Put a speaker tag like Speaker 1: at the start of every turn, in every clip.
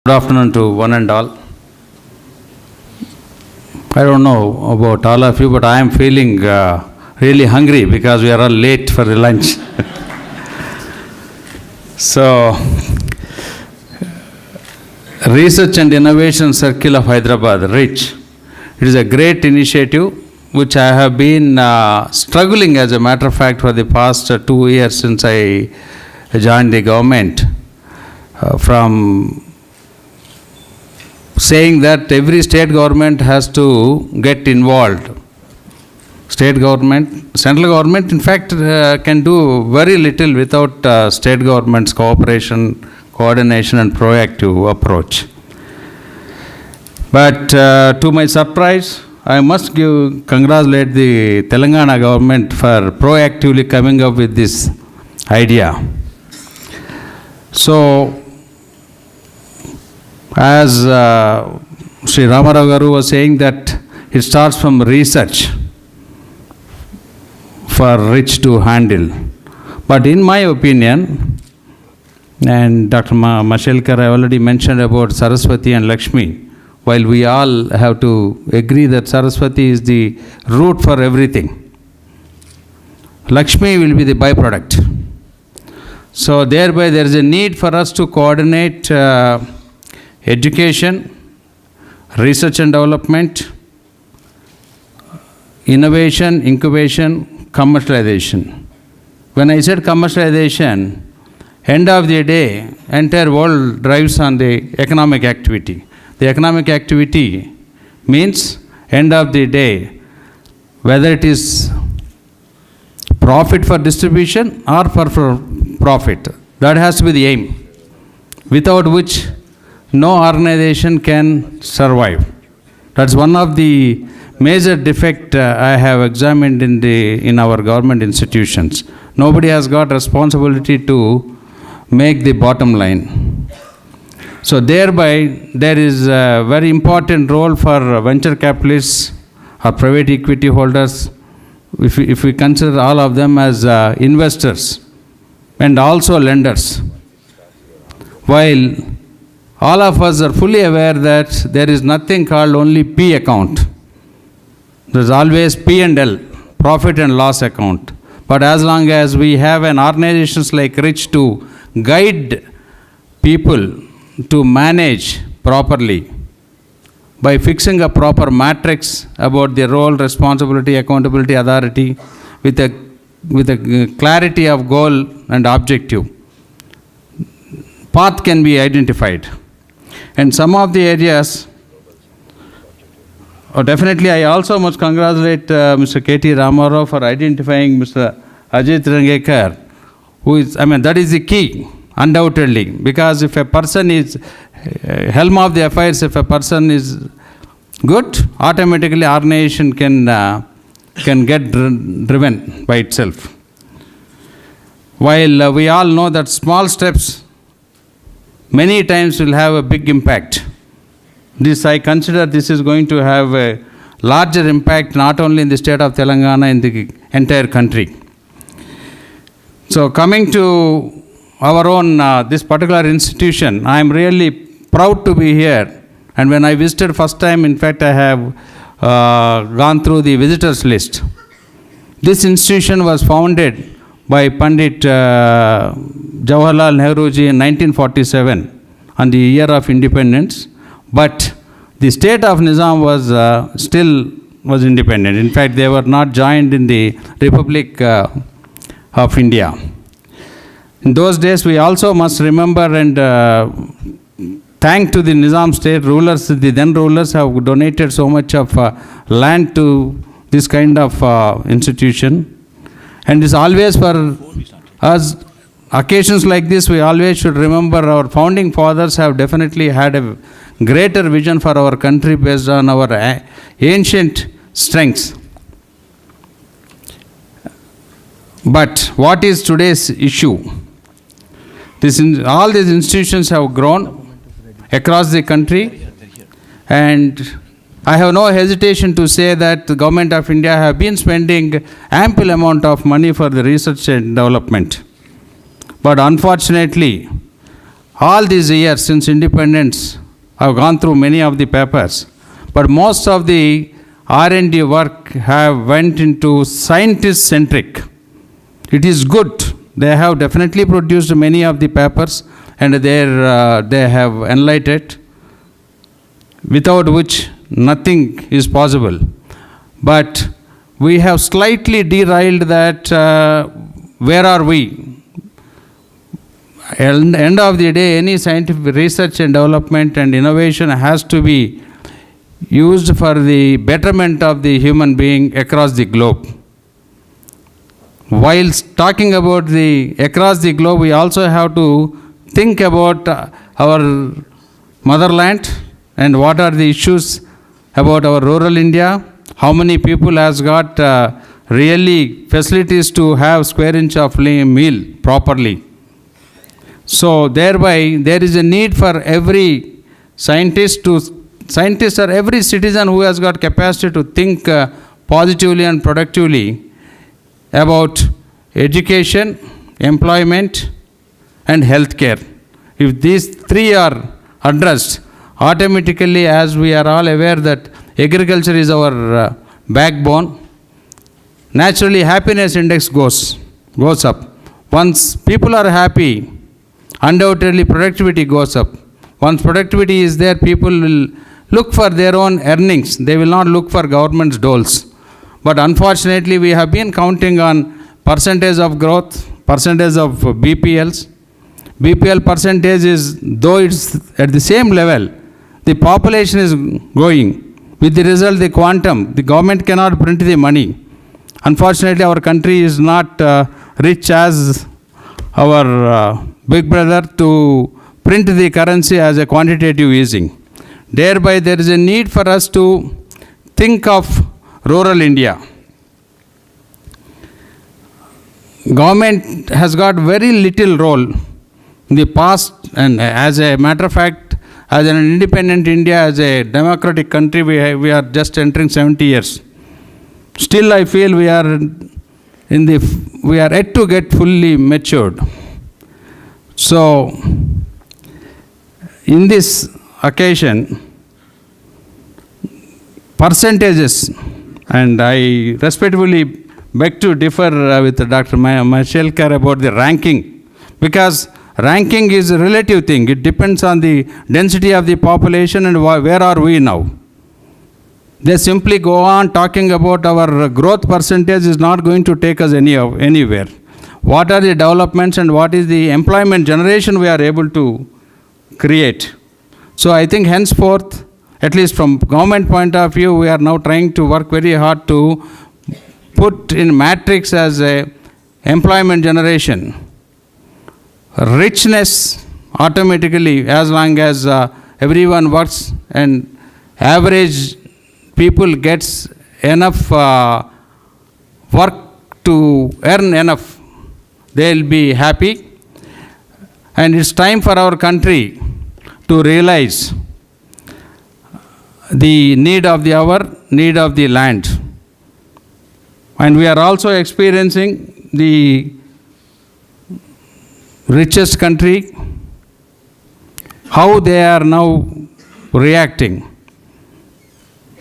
Speaker 1: Good afternoon to one and all. I don't know about all of you, but I am feeling really hungry because we are all late for the lunch. So, Research and Innovation Circle of Hyderabad, RICH. It is a great initiative which I have been struggling, as a matter of fact, for the past 2 years since I joined the government, from saying that every state government has to get involved. State government, central government, in fact, can do very little without state government's cooperation, coordination and proactive approach. But to my surprise, I must congratulate the Telangana government for proactively coming up with this idea. So, as Sri Ramarao Garu was saying, that it starts from research for RICH to handle. But in my opinion, and Dr. Mashelkar, I already mentioned about Saraswati and Lakshmi, while we all have to agree that Saraswati is the root for everything, Lakshmi will be the byproduct. So thereby there is a need for us to coordinate education, research and development, innovation, incubation, commercialization. When I said commercialization, end of the day, entire world drives on the economic activity. The economic activity means, end of the day, whether it is profit for distribution or for profit, that has to be the aim, without which no organization can survive. That's one of the major defect I have examined in our government institutions. Nobody has got responsibility to make the bottom line. So thereby there is a very important role for venture capitalists or private equity holders, if we consider all of them as investors and also lenders. While all of us are fully aware that there is nothing called only P account. There is always P&L, profit and loss account. But as long as we have an organizations like RICH to guide people to manage properly by fixing a proper matrix about their role, responsibility, accountability, authority, with a clarity of goal and objective, path can be identified. And some of the areas, definitely I also must congratulate Mr. K.T. Ramarao for identifying Mr. Ajit Rangekar, who is, that is the key, undoubtedly, because if a person is helm of the affairs, if a person is good, automatically organization can get driven by itself. While we all know that small steps many times will have a big impact. I consider this is going to have a larger impact not only in the state of Telangana, in the entire country. So coming to our own, this particular institution, I am really proud to be here. And when I visited first time, in fact, I have gone through the visitors list. This institution was founded by Pandit Jawaharlal Nehruji in 1947 on the year of independence, but the state of Nizam was independent. In fact, they were not joined in the Republic of India. In those days, we also must remember and thank to the Nizam state rulers. The then rulers have donated so much of land to this kind of institution. And it's always for us, occasions like this, we always should remember our founding fathers have definitely had a greater vision for our country based on our ancient strengths. But what is today's issue? All these institutions have grown across the country, and I have no hesitation to say that the Government of India have been spending ample amount of money for the research and development. But unfortunately, all these years since independence, I've gone through many of the papers, but most of the R&D work have went into scientist-centric. It is good. They have definitely produced many of the papers, and they have enlightened, without which nothing is possible. But we have slightly derailed that. Where are we? At the end of the day, any scientific research and development and innovation has to be used for the betterment of the human being across the globe. While talking about the across the globe, we also have to think about our motherland and what are the issues about our rural India. How many people has got really facilities to have square inch of meal properly. So thereby there is a need for every scientist or every citizen who has got capacity to think positively and productively about education, employment and healthcare. If these three are addressed, automatically, as we are all aware that agriculture is our backbone, naturally happiness index goes up. Once people are happy, undoubtedly productivity goes up. Once productivity is there, people will look for their own earnings. They will not look for government's doles. But unfortunately, we have been counting on percentage of growth, percentage of BPLs. BPL percentage is, though it's at the same level, the population is going. With the result, the quantum, the government cannot print the money. Unfortunately, our country is not rich as our big brother to print the currency as a quantitative easing. Thereby, there is a need for us to think of rural India. Government has got very little role in the past, and as a matter of fact, as an independent India, as a democratic country, we are just entering 70 years. Still, I feel we are yet to get fully matured. So, in this occasion, percentages, and I respectfully beg to differ with Dr. Mashelkar about the ranking, because ranking is a relative thing. It depends on the density of the population and where are we now. They simply go on talking about our growth percentage is not going to take us anywhere. What are the developments and what is the employment generation we are able to create? So I think henceforth, at least from government point of view, we are now trying to work very hard to put in matrix as a employment generation. Richness automatically, as long as everyone works and average people gets enough work to earn enough, they'll be happy. And it's time for our country to realize the need of the hour, need of the land. And we are also experiencing the richest country, how they are now reacting.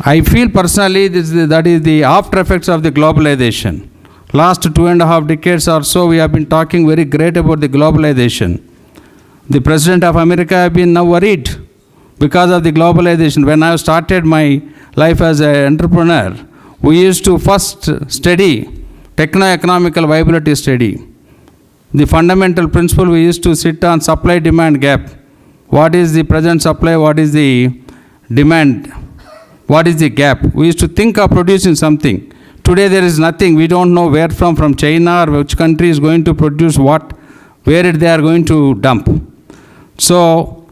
Speaker 1: I feel personally that is the after effects of the globalization. Last 2.5 decades or so, we have been talking very great about the globalization. The President of America have been now worried because of the globalization. When I started my life as an entrepreneur, we used to first study techno-economical viability study. The fundamental principle we used to sit on supply-demand gap. What is the present supply? What is the demand? What is the gap? We used to think of producing something. Today there is nothing. We don't know where from China or which country is going to produce what, where they are going to dump. So,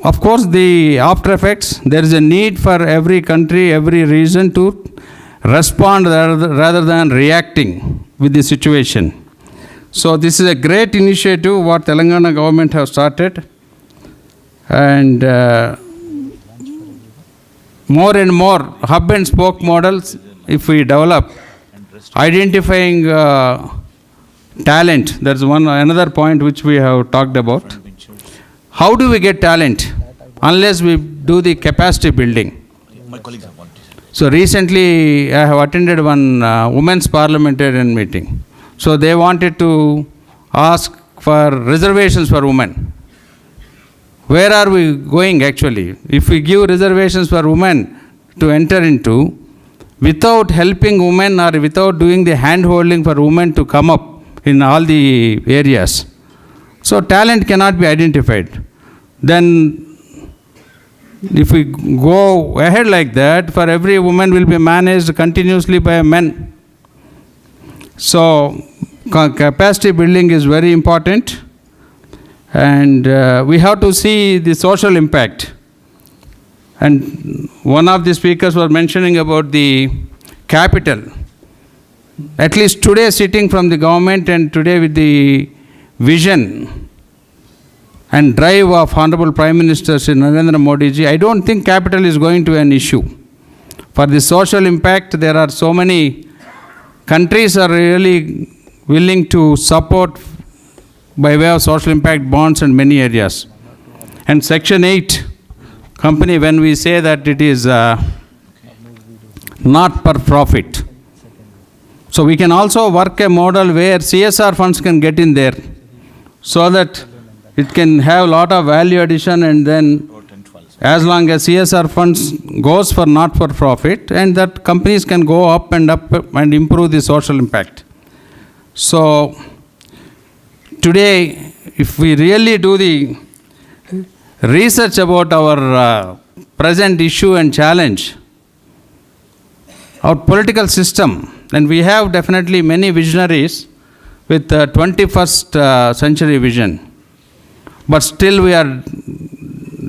Speaker 1: of course, the after effects, there is a need for every country, every region to respond rather than reacting with the situation. So, this is a great initiative what Telangana government have started, and more and more hub and spoke models, if we develop, identifying talent, that's another point which we have talked about. how do we get talent unless we do the capacity building?
Speaker 2: My colleagues have wanted.
Speaker 1: So recently I have attended one women's parliamentarian meeting. So they wanted to ask for reservations for women. Where are we going actually? If we give reservations for women to enter into, without helping women or without doing the hand-holding for women to come up in all the areas, so talent cannot be identified. Then if we go ahead like that, for every woman will be managed continuously by men. So capacity building is very important, and we have to see the social impact. And one of the speakers was mentioning about the capital. At least today, sitting from the government and today with the vision and drive of Honorable Prime Minister Shri Narendra Modi ji, I don't think capital is going to be an issue. For the social impact, there are so many countries are really willing to support by way of social impact bonds in many areas. And Section 8 company, when we say that it is not per profit. So we can also work a model where CSR funds can get in there so that it can have a lot of value addition, and then as long as CSR funds goes for not for profit, and that companies can go up and improve the social impact. So today, if we really do the research about our present issue and challenge, our political system, and we have definitely many visionaries with 21st century vision, but still we are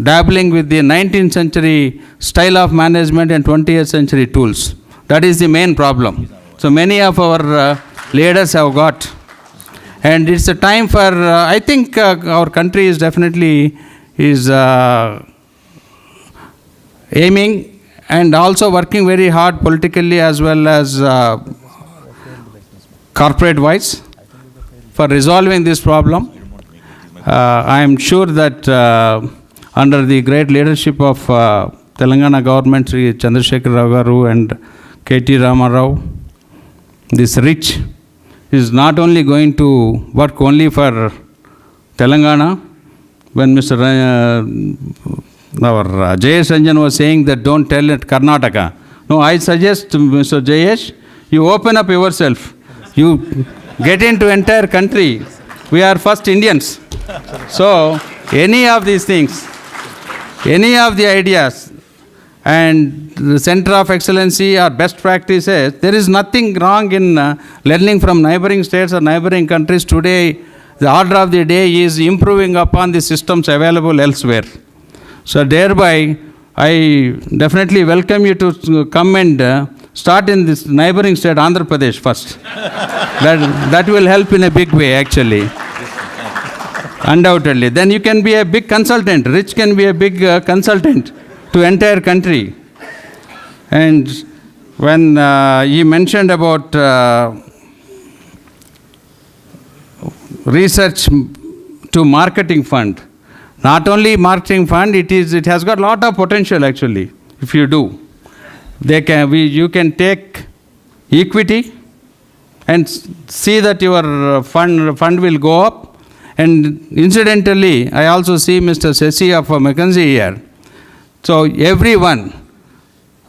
Speaker 1: dabbling with the 19th century style of management and 20th century tools. That is the main problem. So many of our leaders have got. And it's a time for, I think our country is definitely aiming and also working very hard politically as well as corporate-wise for resolving this problem. I am sure that under the great leadership of Telangana government, Sri Chandrasekhar Rao Garu and K.T. Ramarao, this rich is not only going to work only for Telangana. When Mr. Jayesh Ranjan was saying that don't tell it Karnataka. No, I suggest, Mr. Jayesh, you open up yourself. You get into entire country. We are first Indians. So, any of these things, any of the ideas, and the center of excellency or best practices, there is nothing wrong in learning from neighboring states or neighboring countries. Today, the order of the day is improving upon the systems available elsewhere. So thereby, I definitely welcome you to come and start in this neighboring state, Andhra Pradesh first. that will help in a big way actually. Undoubtedly. Then you can be a big consultant. Rich can be a big consultant to entire country. And when he mentioned about research to marketing fund, not only marketing fund, it has got a lot of potential actually. If you do, you can take equity and see that your fund will go up. And incidentally, I also see Mr. Sesi of McKinsey here. So everyone,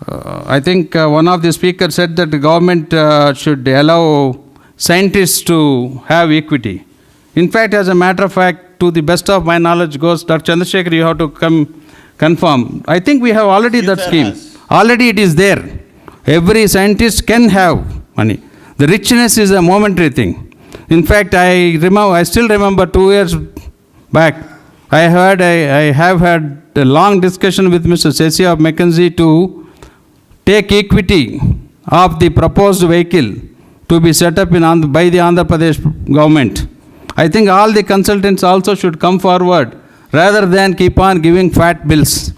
Speaker 1: I think one of the speakers said that the government should allow scientists to have equity. In fact, as a matter of fact, to the best of my knowledge goes, Dr. Chandrasekhar, you have to come confirm. I think we have already that scheme. Already it is there. Every scientist can have money. The richness is a momentary thing. In fact, I still remember 2 years back, I have had a long discussion with Mr. Sesi of McKinsey to take equity of the proposed vehicle to be set up by the Andhra Pradesh government. I think all the consultants also should come forward rather than keep on giving fat bills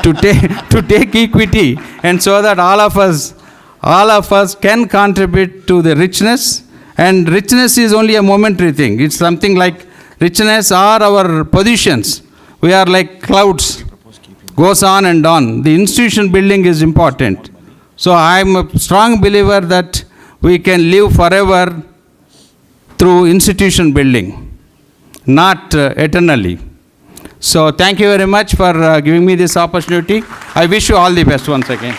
Speaker 1: to take equity, and so that all of us can contribute to the richness. And richness is only a momentary thing. It's something like richness are our positions. we are like clouds, goes on and on. The institution building is important. So I am a strong believer that we can live forever through institution building, not eternally. So thank you very much for giving me this opportunity. I wish you all the best once again.